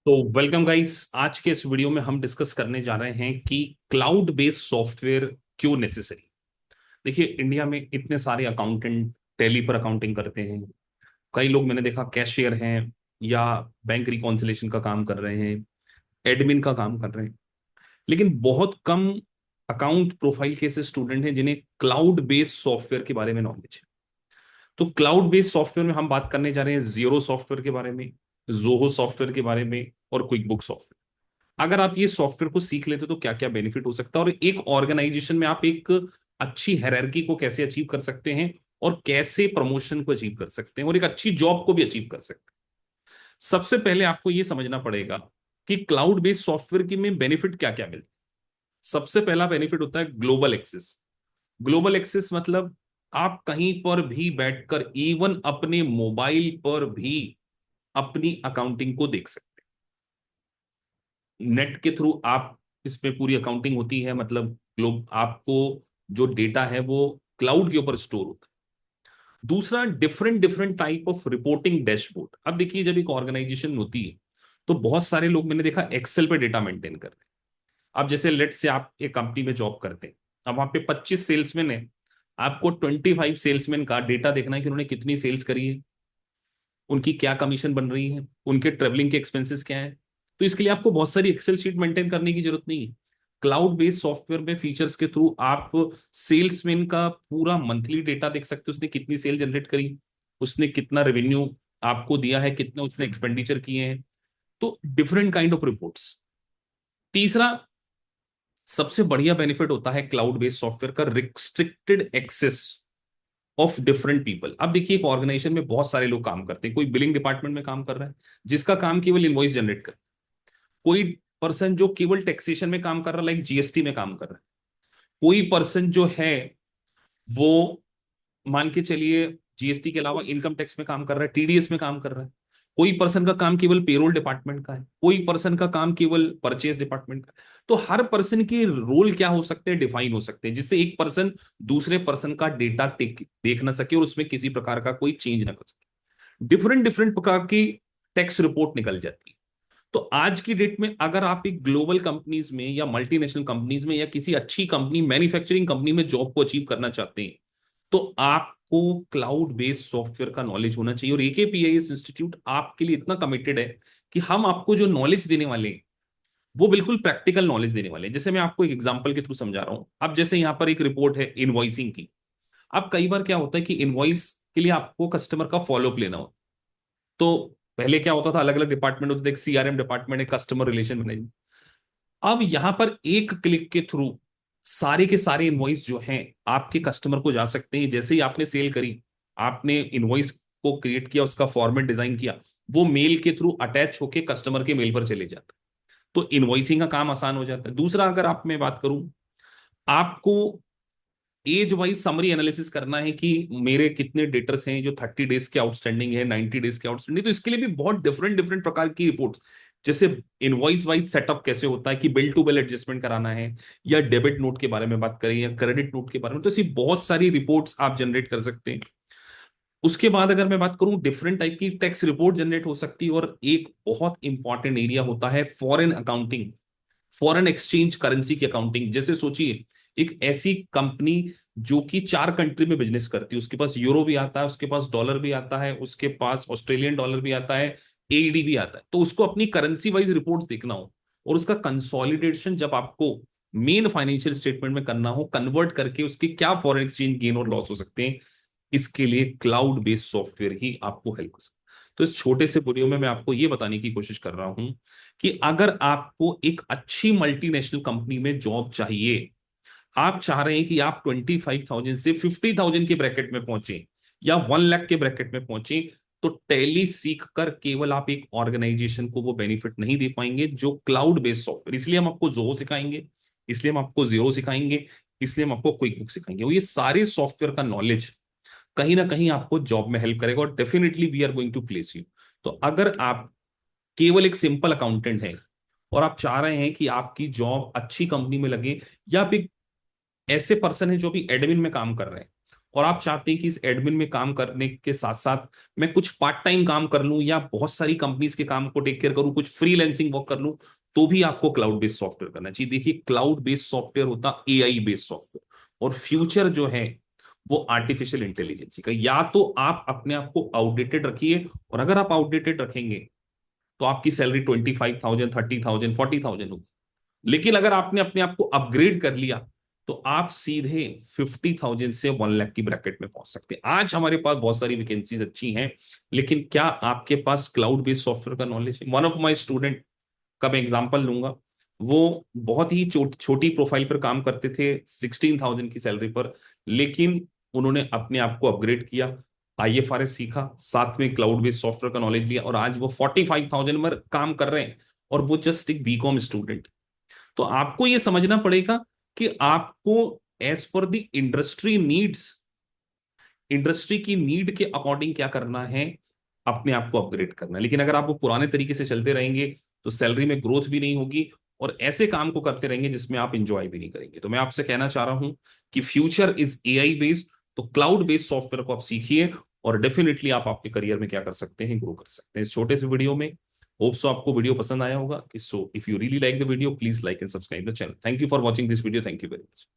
तो welcome guys. आज के इस वीडियो में हम डिस्कस करने जा रहे हैं कि क्लाउड बेस्ड सॉफ्टवेयर क्यों नेसेसरी। देखिए, इंडिया में इतने सारे अकाउंटेंट टैली पर अकाउंटिंग करते हैं। कई लोग मैंने देखा कैशियर हैं या बैंक रिकॉन्सिलेशन का काम कर रहे हैं, एडमिन का काम कर रहे हैं। लेकिन बहुत कम अकाउंट प्रोफाइल के ऐसे स्टूडेंट हैं जिन्हें क्लाउड बेस्ड सॉफ्टवेयर के बारे में नॉलेज है। तो क्लाउड बेस्ड सॉफ्टवेयर में हम बात करने जा रहे हैं जीरो सॉफ्टवेयर के बारे में, जोहो सॉफ्टवेयर के बारे में और क्विक बुक सॉफ्टवेयर। अगर आप ये सॉफ्टवेयर को सीख लेते तो क्या क्या बेनिफिट हो सकता है, और एक ऑर्गेनाइजेशन में आप एक अच्छी हायरार्की को कैसे अचीव कर सकते हैं, और कैसे प्रमोशन को अचीव कर सकते हैं, और एक अच्छी जॉब को भी अचीव कर सकते हैं। सबसे पहले आपको ये समझना पड़ेगा कि क्लाउड बेस्ड सॉफ्टवेयर की में बेनिफिट क्या क्या मिलते हैं। सबसे पहला बेनिफिट होता है ग्लोबल एक्सेस। ग्लोबल एक्सेस मतलब आप कहीं पर भी बैठकर, इवन अपने मोबाइल पर भी अपनी अकाउंटिंग को देख सकते हैं। नेट के थ्रू आप इसमें पूरी अकाउंटिंग होती है, मतलब ग्लोब आपको जो डेटा है वो क्लाउड के ऊपर स्टोर होता है। दूसरा, different different type of reporting dashboard. अब देखिए, जब एक ऑर्गेनाइजेशन होती है तो बहुत सारे लोग मैंने देखा एक्सेल पे डेटा मेंटेन कर रहे हैं। अब जैसे लेट से आप एक कंपनी में जॉब करते हैं, अब वहां पे 25 सेल्समैन है, आपको 25 सेल्समैन का डेटा देखना है कि उन्होंने कितनी सेल्स करी है, उनकी क्या कमीशन बन रही है, उनके ट्रेवलिंग के एक्सपेंसेस क्या है। तो इसके लिए आपको बहुत सारी एक्सेल शीट मेंटेन करने की जरूरत नहीं है। क्लाउड बेस्ड सॉफ्टवेयर में फीचर्स के थ्रू आप सेल्समैन का पूरा मंथली डेटा देख सकते हो, उसने कितनी सेल जनरेट करी, उसने कितना रेवेन्यू आपको दिया है, कितने उसने एक्सपेंडिचर किए हैं। तो डिफरेंट काइंड ऑफ रिपोर्ट्स। तीसरा सबसे बढ़िया बेनिफिट होता है क्लाउड बेस्ड सॉफ्टवेयर का, restricted access of different people. अब देखिए, एक ऑर्गेनाइजेशन में बहुत सारे लोग काम करते हैं। कोई बिलिंग डिपार्टमेंट में काम कर रहा है जिसका काम केवल इनवॉइस जनरेट कर, कोई पर्सन जो केवल टैक्सेशन में काम कर रहा है, लाइक जीएसटी में काम कर रहा है। कोई पर्सन जो है वो, मान के चलिए, जीएसटी के अलावा इनकम टैक्स में काम कर रहा है, टीडीएस में काम कर रहा है। कोई पर्सन का काम केवल पेरोल डिपार्टमेंट का है, कोई पर्सन का काम केवल परचेज डिपार्टमेंट का है। तो हर पर्सन के रोल क्या हो सकते हैं, डिफाइन हो सकते हैं, जिससे एक पर्सन दूसरे पर्सन का डेटा देख ना सके और उसमें किसी प्रकार का कोई चेंज ना कर सके। डिफरेंट डिफरेंट प्रकार की टैक्स रिपोर्ट निकल जाती है। तो आज की डेट में अगर आप एक ग्लोबल कंपनीज में या मल्टीनेशनल कंपनीज में या किसी अच्छी कंपनी, मैन्युफैक्चरिंग कंपनी में जॉब को अचीव करना चाहते हैं, तो आपको क्लाउड बेस्ड सॉफ्टवेयर का नॉलेज होना चाहिए। और एकेपीआईएस इंस्टीट्यूट आपके लिए इतना कमिटेड है कि हम आपको जो नॉलेज देने वाले हैं वो बिल्कुल प्रैक्टिकल नॉलेज देने वाले हैं। जैसे मैं आपको एक एग्जांपल के थ्रू समझा रहा हूं। अब जैसे यहां पर एक रिपोर्ट है इनवॉइसिंग की। अब कई बार क्या होता है कि इनवॉइस के लिए आपको कस्टमर का फॉलोअप लेना होता है। तो पहले क्या होता था, अलग अलग डिपार्टमेंट होते थे, एक सीआरएम डिपार्टमेंट, एक कस्टमर रिलेशन मैनेजमेंट। अब यहां पर एक क्लिक के थ्रू सारे के सारे इनवॉइस जो हैं आपके कस्टमर को जा सकते हैं। जैसे ही आपने सेल करी, आपने इनवॉइस को क्रिएट किया, उसका फॉर्मेट डिजाइन किया, वो मेल के थ्रू अटैच होके कस्टमर के मेल पर चले जाता है। तो इनवॉइसिंग का काम आसान हो जाता है। दूसरा, अगर आप मैं बात करूं, आपको एज वाइज समरी एनालिसिस करना है कि मेरे कितने डेटर्स हैं जो 30 डेज के आउटस्टैंडिंग है, 90 डेज के आउटस्टैंडिंग, तो इसके लिए भी बहुत डिफरेंट डिफरेंट प्रकार की रिपोर्ट्स। जैसे इनवॉइस वाइज सेटअप कैसे होता है कि बिल टू बिल एडजस्टमेंट कराना है, या डेबिट नोट के बारे में बात करें, या क्रेडिट नोट के बारे में, तो ऐसी बहुत सारी रिपोर्ट्स आप जनरेट कर सकते हैं। उसके बाद अगर मैं बात करूं, डिफरेंट टाइप की टैक्स रिपोर्ट जनरेट हो सकती है। और एक बहुत इंपॉर्टेंट एरिया होता है foreign accounting, foreign exchange currency की अकाउंटिंग। जैसे सोचिए, एक ऐसी कंपनी जो कि 4 कंट्री में बिजनेस करती है, उसके पास यूरो भी आता है, उसके पास डॉलर भी आता है, उसके पास ऑस्ट्रेलियन डॉलर भी आता है, एईडी भी आता है। तो उसको अपनी करेंसी वाइज रिपोर्ट्स देखना हो, और उसका कंसोलिडेशन जब आपको मेन फाइनेंशियल स्टेटमेंट में करना हो, कन्वर्ट करके उसके क्या फॉरेन एक्सचेंज गेन और लॉस हो सकते हैं, इसके लिए क्लाउड बेस्ड सॉफ्टवेयर ही आपको हेल्प कर सकता है। तो इस छोटे से वीडियो में मैं आपको ये बताने की कोशिश कर रहा हूं कि अगर आपको एक अच्छी मल्टीनेशनल कंपनी में जॉब चाहिए, आप चाह रहे हैं कि आप 25,000 से 50,000 के ब्रैकेट में पहुंचे, या 1 लाख के ब्रैकेट में पहुंचे, तो टैली सीख कर केवल आप एक ऑर्गेनाइजेशन को वो बेनिफिट नहीं दे पाएंगे जो क्लाउड बेस्ड सॉफ्टवेयर। इसलिए हम आपको जोहो सिखाएंगे, इसलिए हम आपको जीरो सिखाएंगे, इसलिए हम आपको क्विक बुक सिखाएंगे। और ये सारे सॉफ्टवेयर का नॉलेज कहीं ना कहीं आपको जॉब में हेल्प करेगा, और definitely we are going to place you. तो अगर आप केवल एक सिंपल अकाउंटेंट हैं और आप चाह रहे हैं कि आपकी जॉब अच्छी कंपनी में लगे, या फिर ऐसे पर्सन है जो भी एडमिन में काम कर रहे हैं और आप चाहते हैं कि इस एडमिन में काम करने के साथ साथ मैं कुछ पार्ट टाइम काम कर लूं या बहुत सारी कंपनीज के काम को टेक केयर करूं, कुछ फ्रीलैंसिंग वर्क कर लूं, तो भी आपको क्लाउड बेस्ड सॉफ्टवेयर करना चाहिए। देखिए, क्लाउड बेस्ड सॉफ्टवेयर होता एआई बेस्ड सॉफ्टवेयर, और फ्यूचर जो है वो आर्टिफिशियल इंटेलिजेंस का। या तो आप अपने आप को आउटडेटेड रखिए, और अगर आप आउटडेटेड रखेंगे तो आपकी सैलरी 25,000, 30,000, 40,000 होगी। लेकिन अगर आपने अपने आप को अपग्रेड कर लिया तो आप सीधे 50,000 से 1 लाख की ब्रैकेट में पहुंच सकते हैं। आज हमारे पास बहुत सारी वैकेंसीज अच्छी हैं, लेकिन क्या आपके पास क्लाउड बेस्ड सॉफ्टवेयर का नॉलेज है? वन ऑफ माई स्टूडेंट का मैं एग्जांपल लूंगा। वो बहुत ही छोटी प्रोफाइल पर काम करते थे, 16,000 की सैलरी पर, लेकिन उन्होंने अपने आप को अपग्रेड किया, आईएफआरएस सीखा, साथ में क्लाउड बेस्ड सॉफ्टवेयर का नॉलेज लिया, और आज वो 45,000 में काम कर रहे हैं, और वो जस्ट एक बीकॉम स्टूडेंट। तो आपको ये समझना पड़ेगा कि आपको as per the industry needs, industry की नीड के अकॉर्डिंग क्या करना है, अपने आप को अपग्रेड करना है। लेकिन अगर आप वो पुराने तरीके से चलते रहेंगे तो सैलरी में ग्रोथ भी नहीं होगी, और ऐसे काम को करते रहेंगे जिसमें आप इंजॉय भी नहीं करेंगे। तो मैं आपसे कहना चाह रहा हूं कि फ्यूचर इज एआई बेस्ड, तो क्लाउड बेस्ड सॉफ्टवेयर को आप सीखिए, और डेफिनेटली आप आपके करियर में क्या कर सकते हैं, ग्रो कर सकते हैं इस छोटे से वीडियो में। होप सो आपको वीडियो पसंद आया होगा। So if you really like the video, please like and subscribe the channel. Thank you for watching this video. Thank you very much.